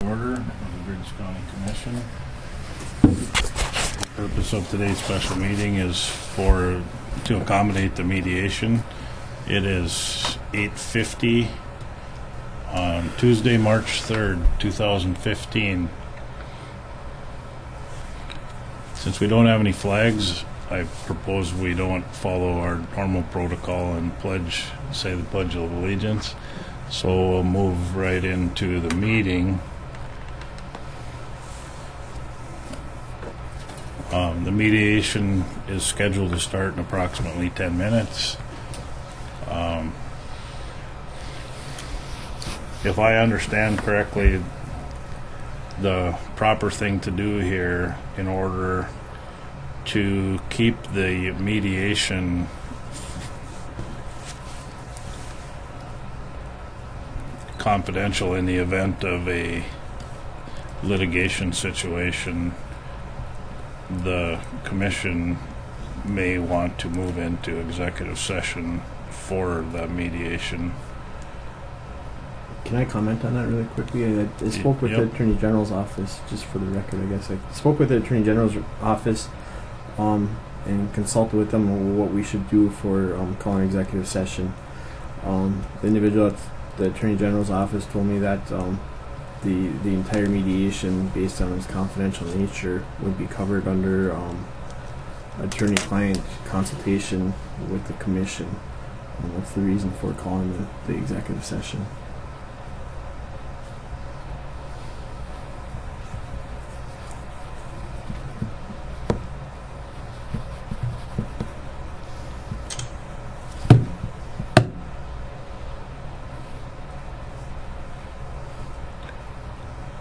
Order of the Griggs County Commission. The purpose of today's special meeting is to accommodate the mediation. It is 8:50 on Tuesday, March 3rd, 2015. Since we don't have any flags, I propose we don't follow our normal protocol and say the Pledge of Allegiance. So we'll move right into the meeting. The mediation is scheduled to start in approximately 10 minutes. If I understand correctly, the proper thing to do here in order to keep the mediation confidential in the event of a litigation situation, the commission may want to move into executive session for that mediation. Can I comment on that really quickly? I spoke with the Attorney General's office, just for the record, I guess. I spoke with the Attorney General's office and consulted with them on what we should do for calling executive session. The individual at the Attorney General's office told me that the entire mediation, based on its confidential nature, would be covered under attorney-client consultation with the commission. That's the reason for calling the executive session.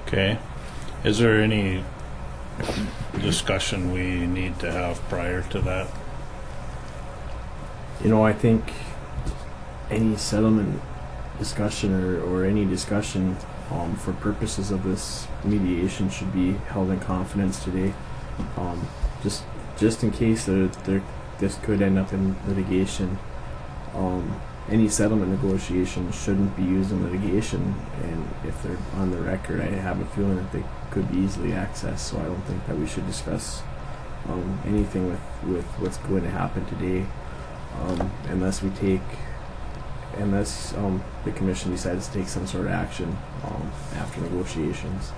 Okay. Is there any discussion we need to have prior to that? I think any settlement discussion or any discussion for purposes of this mediation should be held in confidence today. Just in case this could end up in litigation. Any settlement negotiations shouldn't be used in litigation, and if they're on the record, I have a feeling that they could be easily accessed, so I don't think that we should discuss anything with what's going to happen today, unless the commission decides to take some sort of action after negotiations.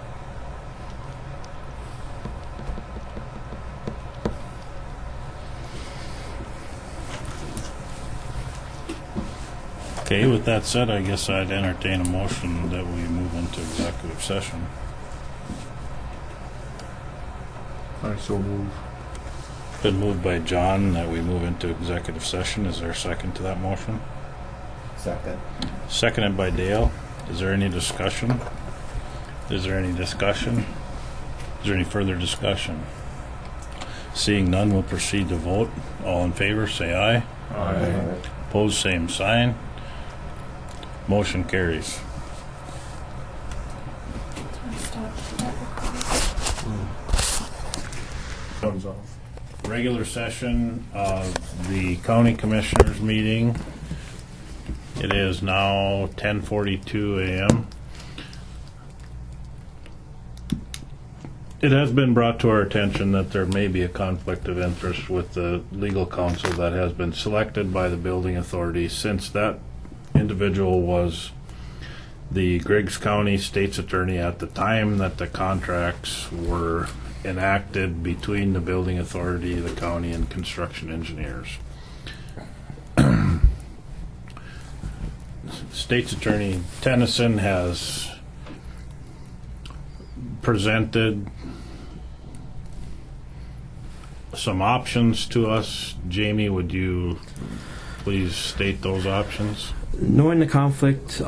Okay, with that said, I guess I'd entertain a motion that we move into executive session. I so move. Been moved by John that we move into executive session. Is there a second to that motion? Second. Seconded by Dale. Is there any discussion? Is there any further discussion? Seeing none, we'll proceed to vote. All in favor, say aye. Aye. Opposed, same sign. Motion carries. Regular session of the County Commissioners meeting. It is now 10:42 a.m. It has been brought to our attention that there may be a conflict of interest with the legal counsel that has been selected by the building authority, since that individual was the Griggs County State's Attorney at the time that the contracts were enacted between the building authority, the county, and construction engineers. State's Attorney Tennyson has presented some options to us. Jamie, would you please state those options? Knowing the conflict,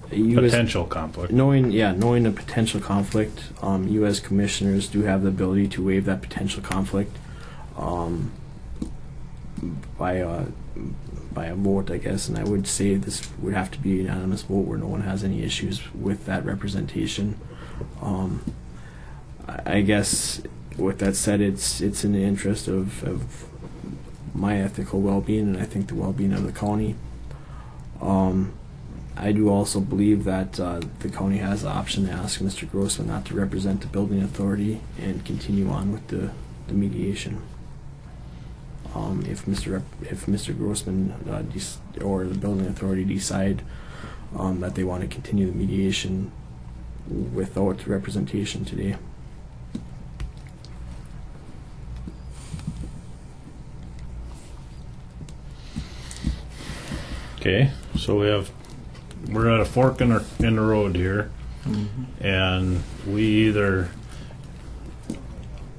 potential conflict. Knowing the potential conflict, you as commissioners do have the ability to waive that potential conflict by a vote, I guess. And I would say this would have to be a unanimous vote where no one has any issues with that representation. I guess with that said, it's in the interest of my ethical well-being, and I think the well-being of the county. I do also believe that the county has the option to ask Mr. Grossman not to represent the building authority and continue on with the mediation. If Mr. Grossman or the building authority decide that they want to continue the mediation without representation today. Okay, so we're at a fork in the road here, and we either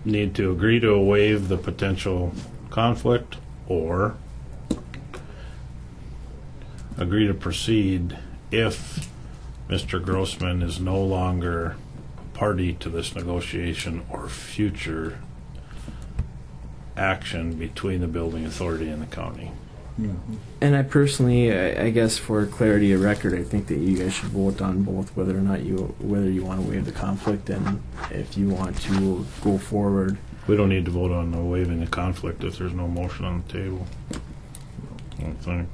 need to agree to waive the potential conflict or agree to proceed if Mr. Grossman is no longer party to this negotiation or future action between the building authority and the county. And I personally, I guess for clarity of record, I think that you guys should vote on both, whether you want to waive the conflict and if you want to go forward. We don't need to vote on the waiving the conflict if there's no motion on the table. I don't think.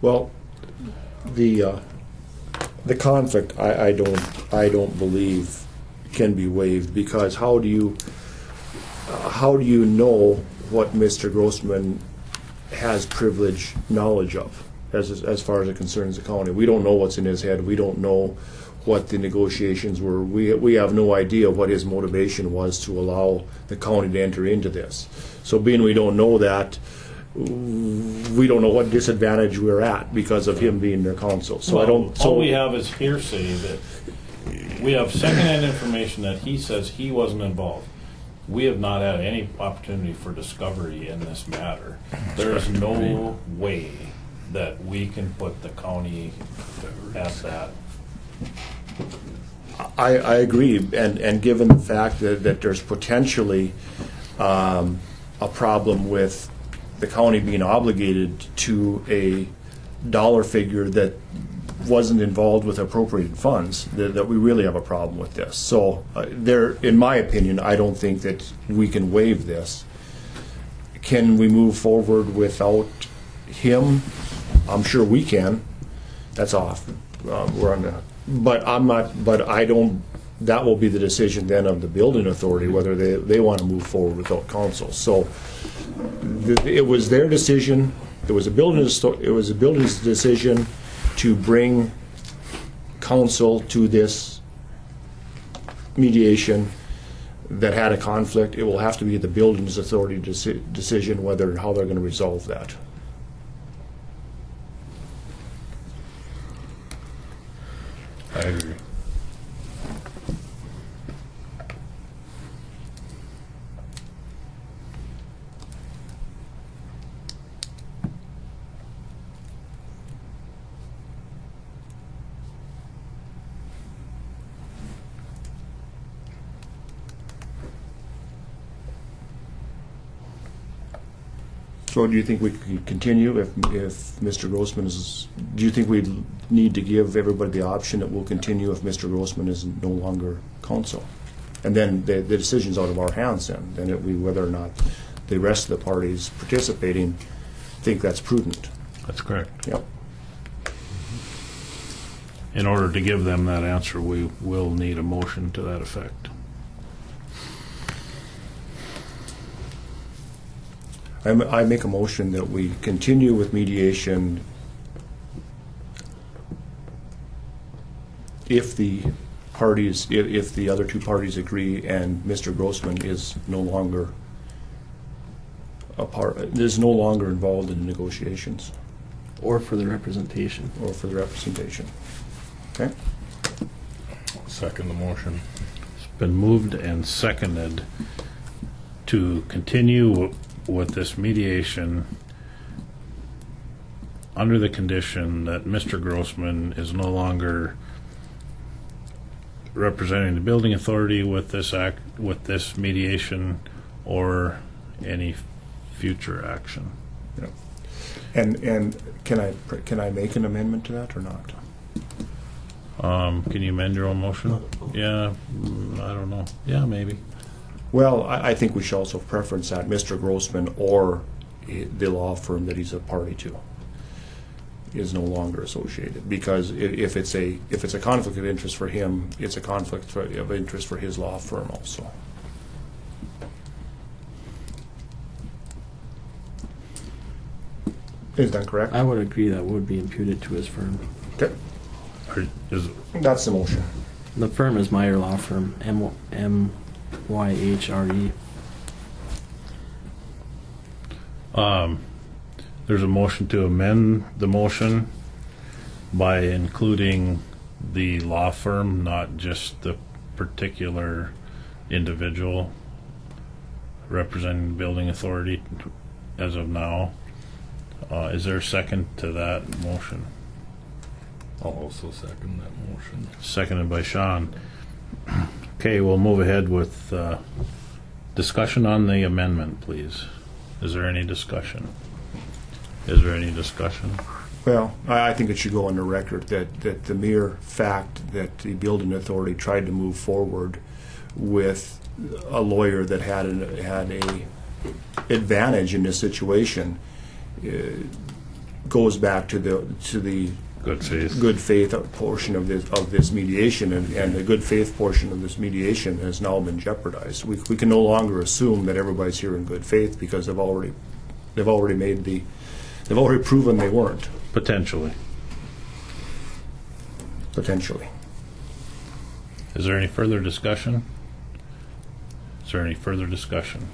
Well, the conflict I don't believe can be waived, because how do you know what Mr. Grossman has privileged knowledge of as far as it concerns the county? We don't know what's in his head. We don't know what the negotiations were. We have no idea what his motivation was to allow the county to enter into this. So being we don't know that, we don't know what disadvantage we're at because of him being their counsel. So all we have is hearsay that we have secondhand information that he says he wasn't involved. We have not had any opportunity for discovery in this matter. There is no way that we can put the county at that. I agree, and given the fact that there's potentially a problem with the county being obligated to a dollar figure that wasn't involved with appropriated funds, that we really have a problem with this. So in my opinion, I don't think that we can waive this. Can we move forward without him? I'm sure we can. That's off. We're on the, but I'm not. But I don't. That will be the decision then of the building authority whether they want to move forward without council. So it was their decision. It was a building's decision to bring council to this mediation that had a conflict. It will have to be the building's authority decision how they're going to resolve that. I agree. So do you think we could continue if Mr. Grossman is, do you think we need to give everybody the option that we'll continue if Mr. Grossman is no longer counsel? And then the decision's out of our hands then. Then whether or not the rest of the parties participating think that's prudent. That's correct. Yep. In order to give them that answer, we will need a motion to that effect. I make a motion that we continue with mediation if the other two parties agree and Mr. Grossman is no longer involved in the negotiations. Or for the representation. Okay? Second the motion. It's been moved and seconded to continue with this mediation under the condition that Mr. Grossman is no longer representing the building authority with this mediation or any future action. Yeah. And can I make an amendment to that or not? Can you amend your own motion? Yeah, I don't know. Yeah, maybe. Well, I think we should also preference that Mr. Grossman or the law firm that he's a party to. is no longer associated, because if it's a conflict of interest for him, it's a conflict of interest for his law firm also. Is that correct? I would agree that would be imputed to his firm. Okay. Is, That's the motion. The firm is Meyer Law Firm, MYHRE. there's a motion to amend the motion by including the law firm, not just the particular individual representing the building authority as of now. Is there a second to that motion? I'll also second that motion. Seconded by Sean. Okay, we'll move ahead with discussion on the amendment, please. Is there any discussion? Is there any discussion? Well, I think it should go on the record that the mere fact that the building authority tried to move forward with a lawyer that had a advantage in this situation goes back to the good faith portion of this mediation, and the good faith portion of this mediation has now been jeopardized. We can no longer assume that everybody's here in good faith, because they've already proven they weren't. Potentially. Is there any further discussion? Is there any further discussion?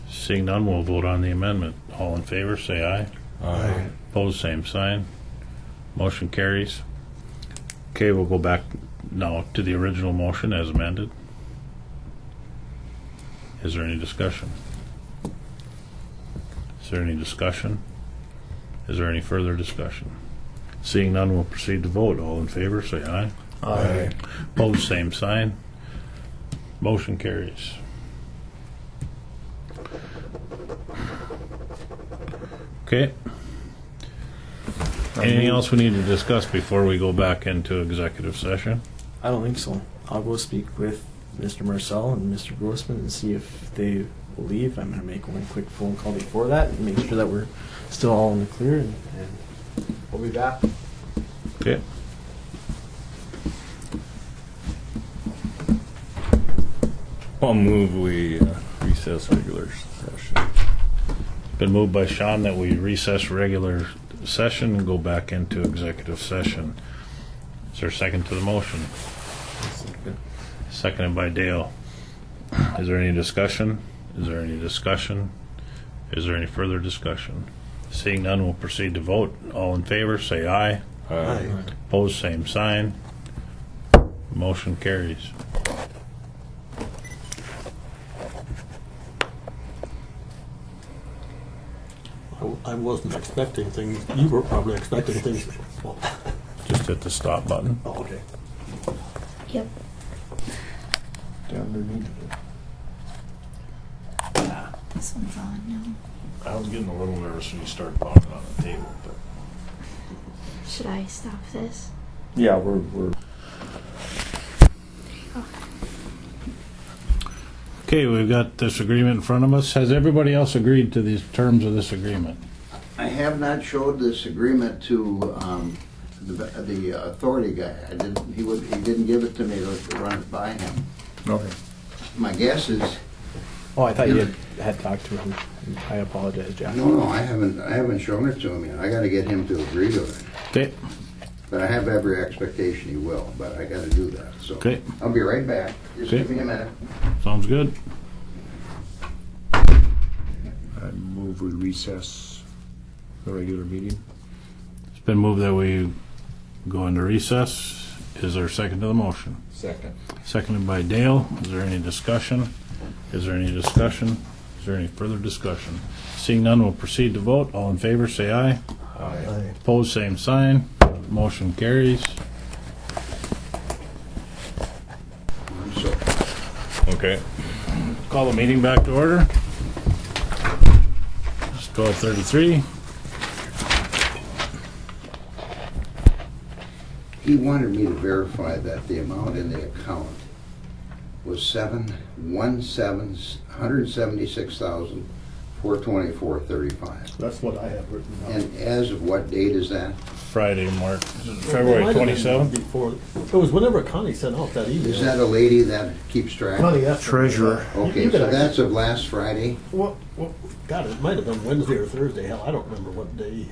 Seeing none, we'll vote on the amendment. All in favor, say aye. Aye. Opposed, same sign. Motion carries. Okay, we'll go back now to the original motion as amended. Is there any discussion? Is there any discussion? Is there any further discussion? Seeing none, we'll proceed to vote. All in favor, say aye. Aye. Opposed, same sign. Motion carries. Okay. Anything else we need to discuss before we go back into executive session? I don't think so. I'll go speak with Mr. Marcel and Mr. Grossman and see if they will leave. I'm going to make one quick phone call before that and make sure that we're still all in the clear, and we'll be back. Okay. I'll move we recess regular session. Been moved by Sean that we recess regular session and go back into executive session. Is there a second to the motion? Seconded by Dale. Is there any discussion? Is there any discussion? Is there any further discussion? Seeing none, we'll proceed to vote. All in favor, say aye. Aye. Opposed, same sign. Motion carries. I wasn't expecting things. You were probably expecting things. Just hit the stop button. Oh, okay. Yep. Down underneath it. This one's on now. I was getting a little nervous when you started pounding on the table, but Should I stop this? Yeah, we're okay, we've got this agreement in front of us. Has everybody else agreed to these terms of this agreement? I have not showed this agreement to the authority guy. He didn't give it to me to run it by him. okay. My guess is, Oh, I thought you had talked to him. I apologize, Jack. no, I haven't shown it to him yet. I got to get him to agree to it. Okay. But I have every expectation he will. But I got to do that. So Okay. I'll be right back. Just Okay. give me a minute. Sounds good. I move we recess the regular meeting. It's been moved that we go into recess. Is there a second to the motion? Second. Seconded by Dale. Is there any discussion? Is there any discussion? Is there any further discussion? Seeing none, we'll proceed to vote. All in favor, say aye. Aye. Opposed, same sign. Motion carries. So Okay. Call the meeting back to order. It's 12:33. he wanted me to verify that the amount in the account was $176,478 4/24/35. That's what I have written down. And as of what date is that? Friday, March, It February might have been 27th? Before, it was whenever Connie sent out that email. Is that a lady that keeps track? Connie F. Treasurer. Okay, You could so that's actually- of last Friday? Well, God, it might have been Wednesday or Thursday. Hell, I don't remember what day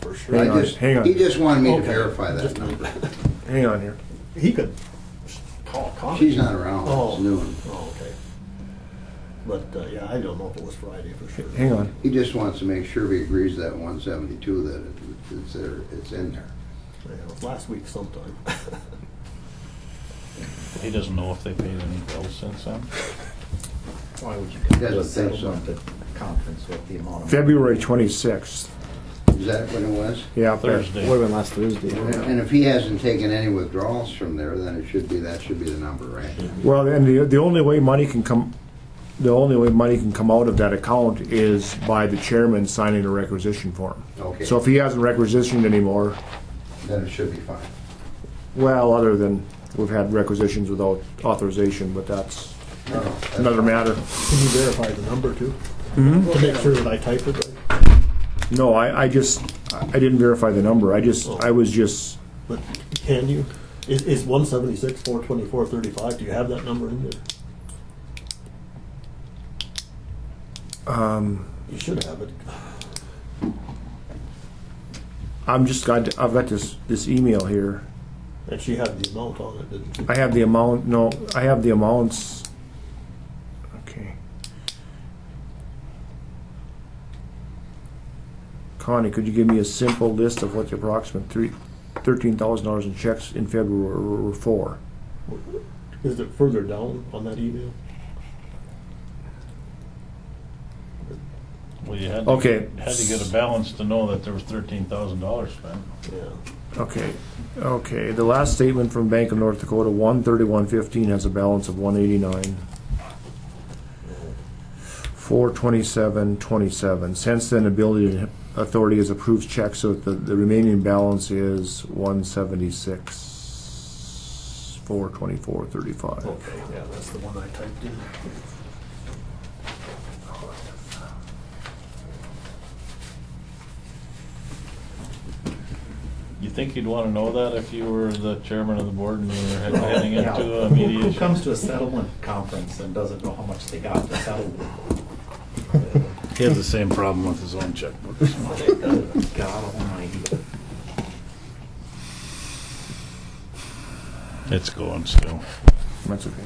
for sure. Hang on, He hang just wanted me to Okay. verify that Just- number. Hang on here. He could call Connie. She's not around, Oh. it's noon. Oh, okay. But, yeah, I don't know if it was Friday for sure. Hang on. He just wants to make sure he agrees that 172, that it's there, it's in there. Yeah, it was last week sometime. He doesn't know if they paid any bills since then? Why would you He come to a doesn't think so. settlement conference with the amount of? February 26th. Is that when it was? Yeah, Thursday. Would have been last Thursday. And if he hasn't taken any withdrawals from there, then it should be, that should be the number, right? Well, and the only way money can come, the only way money can come out of that account is by the chairman signing a requisition form. Okay, So if he hasn't requisitioned anymore, then it should be fine. well, other than we've had requisitions without authorization, but that's No, no, that's another fine. matter. Can you verify the number too? Mm-hmm. To make sure that I typed it right? No, I didn't verify the number. I was just, But can you? Is 176, 424, 35, do you have that number in there? You should have it. I've got this email here. And she had the amount on it, didn't she? I have the amount, no, I have the amounts. Okay. Connie, could you give me a simple list of what the approximate $13,000 in checks in February were for? Is it further down on that email? Well, you had Okay. to get a balance to know that there was $13,000 spent. Yeah. Okay, the last statement from Bank of North Dakota, 131.15 has a balance of 189. 427.27. Since then, the building authority has approved checks, so that the remaining balance is 176. 424.35. Okay, yeah, that's the one I typed in. You think you'd want to know that if you were the chairman of the board and you were heading into a mediation? Who comes to a settlement conference and doesn't know how much they got to settle with? He has the same problem with his own checkbook. God almighty. It's going still. That's okay.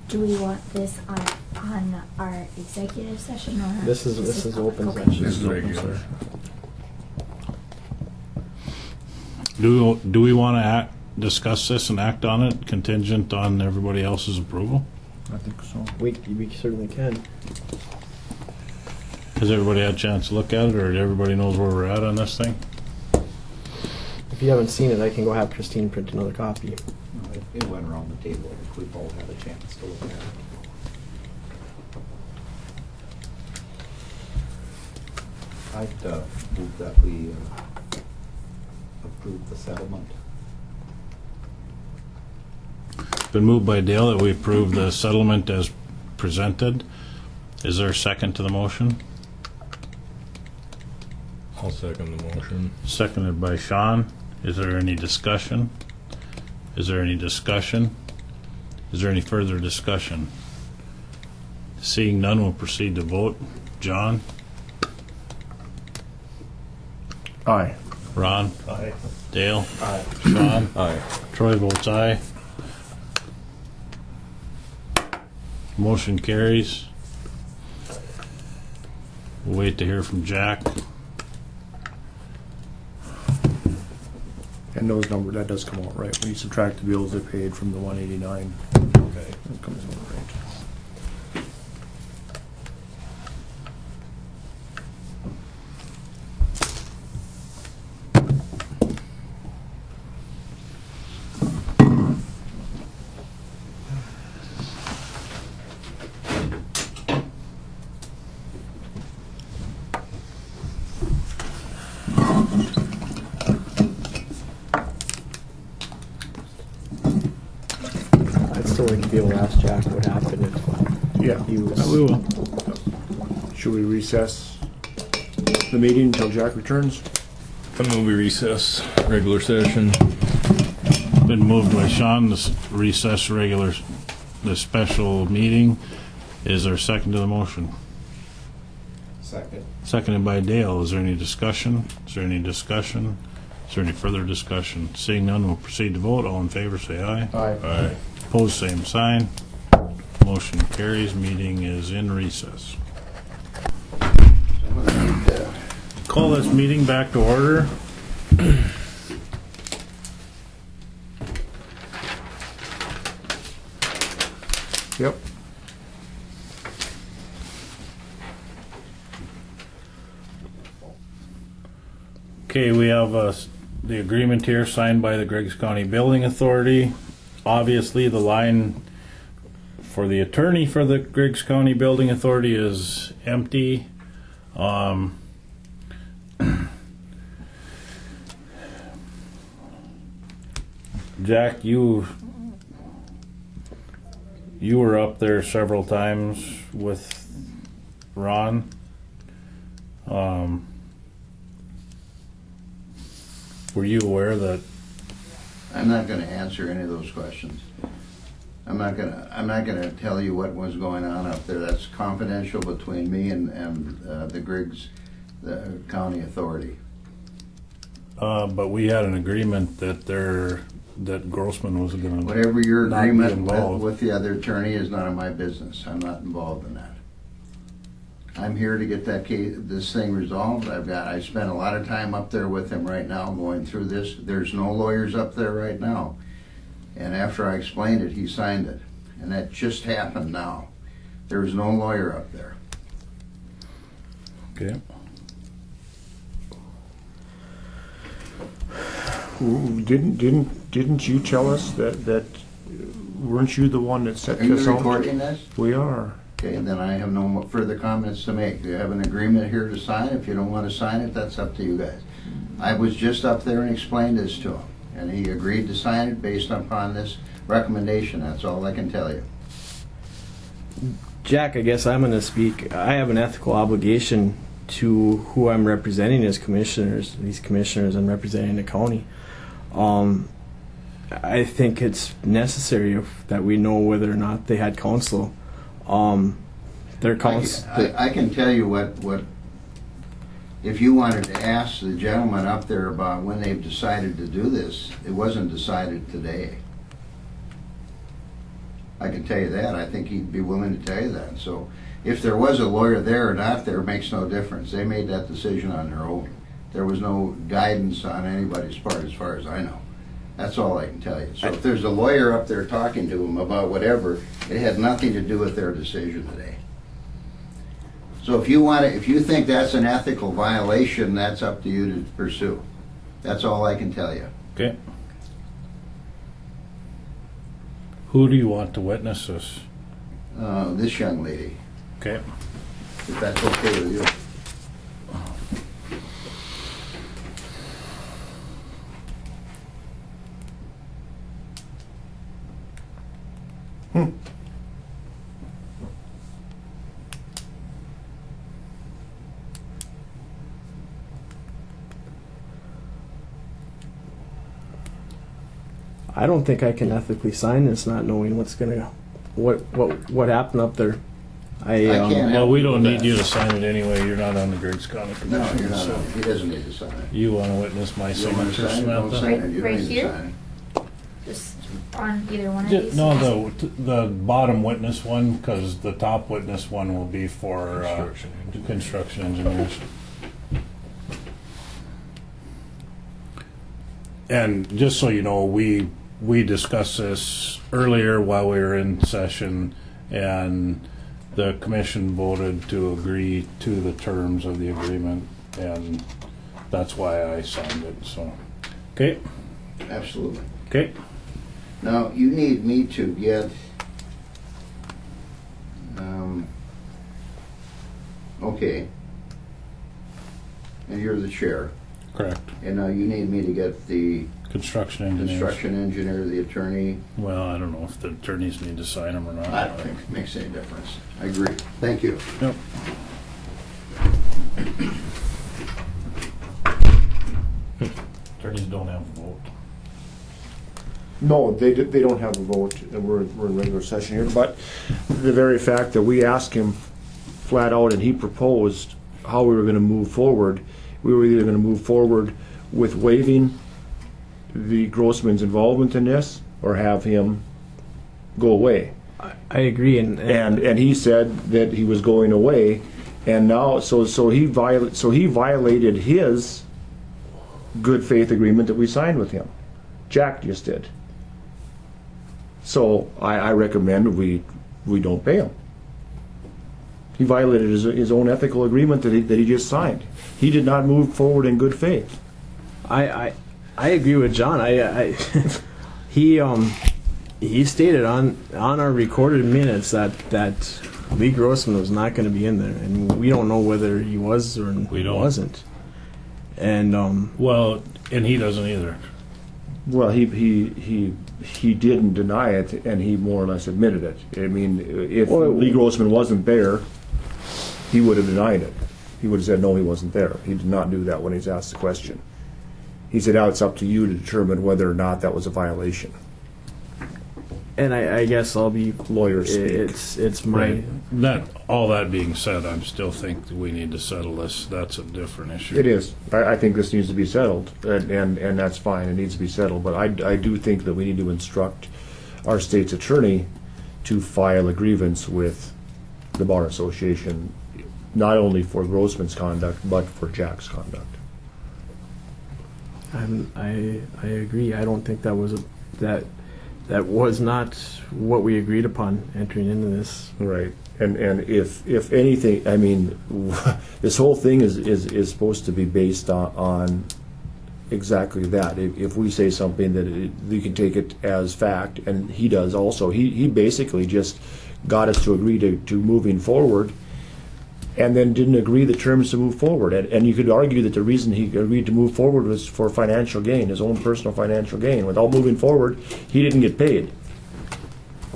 Do we want this on our executive session or? This is public? open Okay. session. This is regular. Do we want to discuss this and act on it contingent on everybody else's approval? I think so. We certainly can. Has everybody had a chance to look at it, or everybody knows where we're at on this thing? If you haven't seen it, I can go have Christine print another copy. It went around the table. We've all had a chance to look at it. I'd move that we approve the settlement. Been moved by Dale that we approve the settlement as presented. Is there a second to the motion? I'll second the motion. Seconded by Sean. Is there any discussion? Is there any discussion? Is there any further discussion? Seeing none, we'll proceed to vote. John? Aye. Ron? Aye. Dale? Aye. Sean? Aye. Troy votes aye. Motion carries. We'll wait to hear from Jack. And those numbers, that does come out right. When you subtract the bills they paid from the 189, okay, it comes out right. like to be able to ask Jack what happened if Yeah. he was. We will. Should we recess the meeting until Jack returns? And then we recess, regular session. Been moved by Sean, this recess the special meeting. Is there a second to the motion? Second. Seconded by Dale. Is there any discussion? Is there any discussion? Is there any further discussion? Seeing none, we'll proceed to vote. All in favor, say aye. Aye. Opposed, same sign. Motion carries. Meeting is in recess. Call this meeting back to order. Yep. Okay, we have the agreement here signed by the Griggs County Building Authority. Obviously, the line for the attorney for the Griggs County Building Authority is empty. Jack, you were up there several times with Ron. Were you aware that? I'm not gonna answer any of those questions. I'm not gonna tell you what was going on up there. That's confidential between me and the Griggs, the county authority. But we had an agreement that that Grossman was going to. Whatever your not be agreement involved. with the other attorney is none of my business. I'm not involved in that. I'm here to get this thing resolved. I spent a lot of time up there with him right now going through this. There's no lawyers up there right now. And after I explained it, he signed it. And that just happened now. There's no lawyer up there. Okay. Ooh, didn't you tell us that weren't you the one that set Are you this out? recording this? We are. Okay, then I have no further comments to make. You have an agreement here to sign. If you don't want to sign it, that's up to you guys. I was just up there and explained this to him, and he agreed to sign it based upon this recommendation. That's all I can tell you. Jack, I guess I'm going to speak. I have an ethical obligation to who I'm representing as commissioners. These commissioners, I'm representing the county. I think it's necessary that we know whether or not they had counsel. Their counsel. I can tell you what. If you wanted to ask the gentleman up there about when they've decided to do this, it wasn't decided today. I can tell you that. I think he'd be willing to tell you that. So if there was a lawyer there or not there, makes no difference. They made that decision on their own. There was no guidance on anybody's part as far as I know. That's all I can tell you. So if there's a lawyer up there talking to them about whatever, it had nothing to do with their decision today. So if you think that's an ethical violation, that's up to you to pursue. That's all I can tell you. Okay. Who do you want to witness this? This young lady, Okay. if that's okay with you. I don't think I can ethically sign this, not knowing what happened up there. I can't. Well, we don't need you to sign it anyway. You're not on the Griggs County No, Commission. you're not. So He doesn't need to sign it. you want to witness my You want to signature, sign it? Don't Samantha? sign it. You don't Right need to here? sign it. Just on either one of Ju- these? No, the bottom witness one, because the top witness one will be for construction engineers. And just so you know, we discussed this earlier while we were in session, and the commission voted to agree to the terms of the agreement, and that's why I signed it. So, okay, Absolutely. okay. Now, you need me to get, okay, and you're the chair. Correct. And now you need me to get the Construction engineers. construction engineer, the attorney. Well, I don't know if the attorneys need to sign them or not. I don't think it makes any difference. I agree. Thank you. Yep. Attorneys don't have a vote. No, they don't have a vote, and we're in regular session here, but the very fact that we asked him flat out and he proposed how we were gonna move forward, we were either gonna move forward with waiving the Grossman's involvement in this, or have him go away. I agree, And he said that he was going away, and now, so he violated his good faith agreement that we signed with him. Jack just did. So I recommend we don't pay him. He violated his own ethical agreement that he just signed. He did not move forward in good faith. I agree with John. He stated on our recorded minutes that Lee Grossman was not going to be in there, and we don't know whether he was or wasn't. And Well, and he doesn't either. Well, he didn't deny it, and he more or less admitted it. I mean, if Lee Grossman wasn't there, he would have denied it. He would have said, no, he wasn't there. He did not do that when he's asked the question. He said, now it's up to you to determine whether or not that was a violation. and I guess I'll be Lawyers speak. It's my All that being said, I still think that we need to settle this. That's a different issue. It is. I think this needs to be settled, and that's fine. It needs to be settled. But I do think that we need to instruct our state's attorney to file a grievance with the Bar Association, not only for Grossman's conduct, but for Jack's conduct. I agree. I don't think that was that was not what we agreed upon entering into this. Right. And if anything, I mean, this whole thing is supposed to be based on exactly that. If we say something that you can take it as fact, and he does also. He basically just got us to agree to moving forward, and then didn't agree the terms to move forward. And you could argue that the reason he agreed to move forward was for financial gain, his own personal financial gain. Without moving forward, he didn't get paid.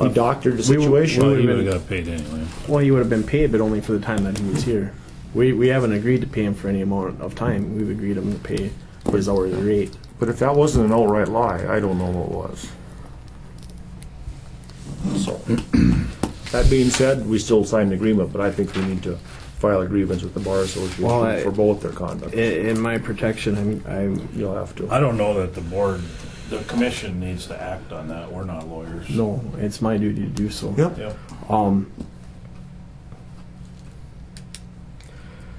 He doctored the situation. Well, he would have got paid anyway. Well, he would have been paid, but only for the time that he was here. We haven't agreed to pay him for any amount of time. We've agreed him to pay his hourly rate. But if that wasn't an outright lie, I don't know what was. So, that being said, we still signed an agreement, but I think we need to file a grievance with the Bar Association for both their conduct. In my protection, You'll have to. I don't know that the commission needs to act on that. We're not lawyers. no, it's my duty to do so. Yep.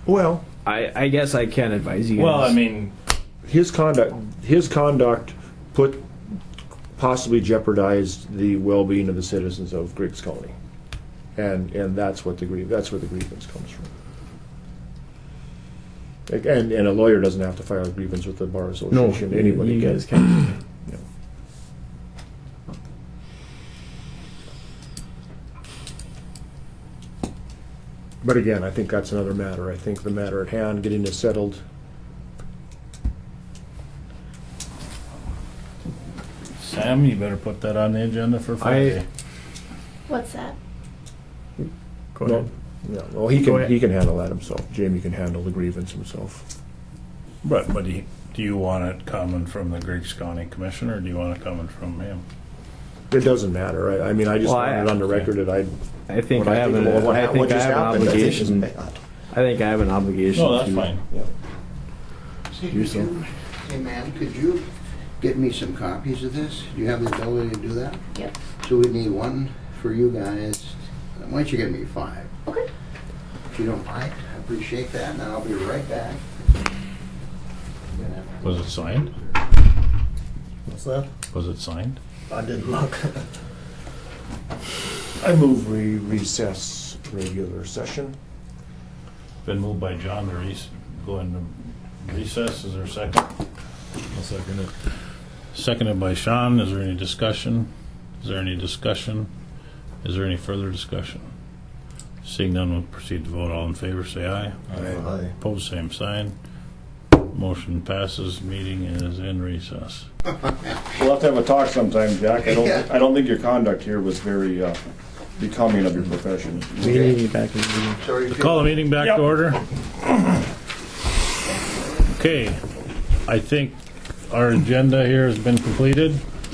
Well, I guess I can't advise you guys. Well, I mean, his conduct possibly jeopardized the well-being of the citizens of Griggs County, and that's where the grievance comes from. And a lawyer doesn't have to file a grievance with the Bar Association. No, Anybody you can. guys can. Yeah. But again, I think that's another matter. I think the matter at hand, getting this settled. Sam, you better put that on the agenda for Friday. What's that? Go ahead. Yeah, well, he Go ahead. can handle that himself. Jamie can handle the grievance himself. But do you want it coming from the Griggs County Commissioner, or do you want it coming from him? It doesn't matter. I mean, I just wanted it on the record that I think What I I have think an of what I think I just have an happened, I think is obligation. bad. I think I have an obligation. No, that's to, fine. Do so. Hey, man, could you get me some copies of this? Do you have the ability to do that? Yep. So we need one for you guys. Why don't you get me 5? Okay. If you don't mind, I appreciate that, and then I'll be right back. Was it signed? What's that? Was it signed? I didn't look. I move we recess regular session. Been moved by John to go into recess. Is there a second? I'll second it. Seconded by Sean. Is there any discussion? Is there any discussion? Is there any further discussion? Seeing none, we'll proceed to vote. All in favor, say aye. Aye. Opposed, same sign. Motion passes. Meeting is in recess. We'll have to have a talk sometime, Jack. I don't think your conduct here was very becoming of your profession. We need you back in the meeting. Sorry if you- Call the meeting back to order. Okay, I think our agenda here has been completed.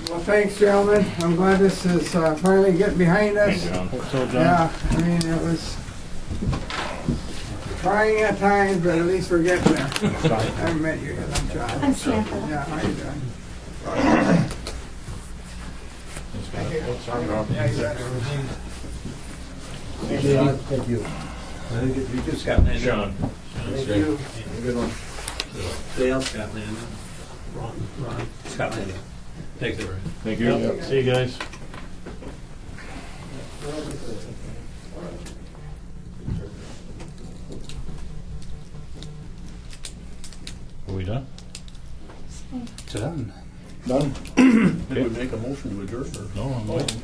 Well, thanks, gentlemen. I'm glad this is finally getting behind us. So, John? Yeah, I mean, it was trying at times, but at least we're getting there. I haven't met you yet. I'm John. I'm Samantha. Yeah, how you doing? Yeah, you bet. Thank you. I think you just got that. Sean. Thank you. Good one. Dale, Scott Landon. Ron. Scott Landon. Thanks, everybody. Thank you. See you guys. Are we done? Done. Done? Did we make a motion to adjourn or? No, I'm waiting.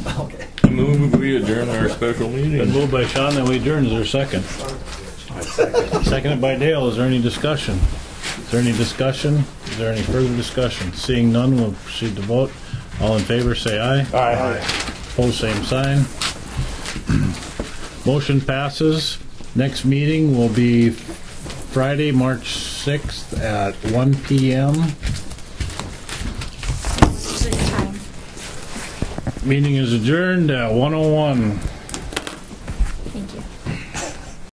Okay. I move we adjourn our special Been meeting. moved by Sean, then we adjourn. Is there a second? Seconded by Dale. Is there any discussion? Is there any discussion? Is there any further discussion? Seeing none, we'll proceed to vote. All in favor, say aye. Aye. Opposed, same sign. Motion passes. Next meeting will be Friday, March 6th at 1 p.m. Good time. Meeting is adjourned at 1:01.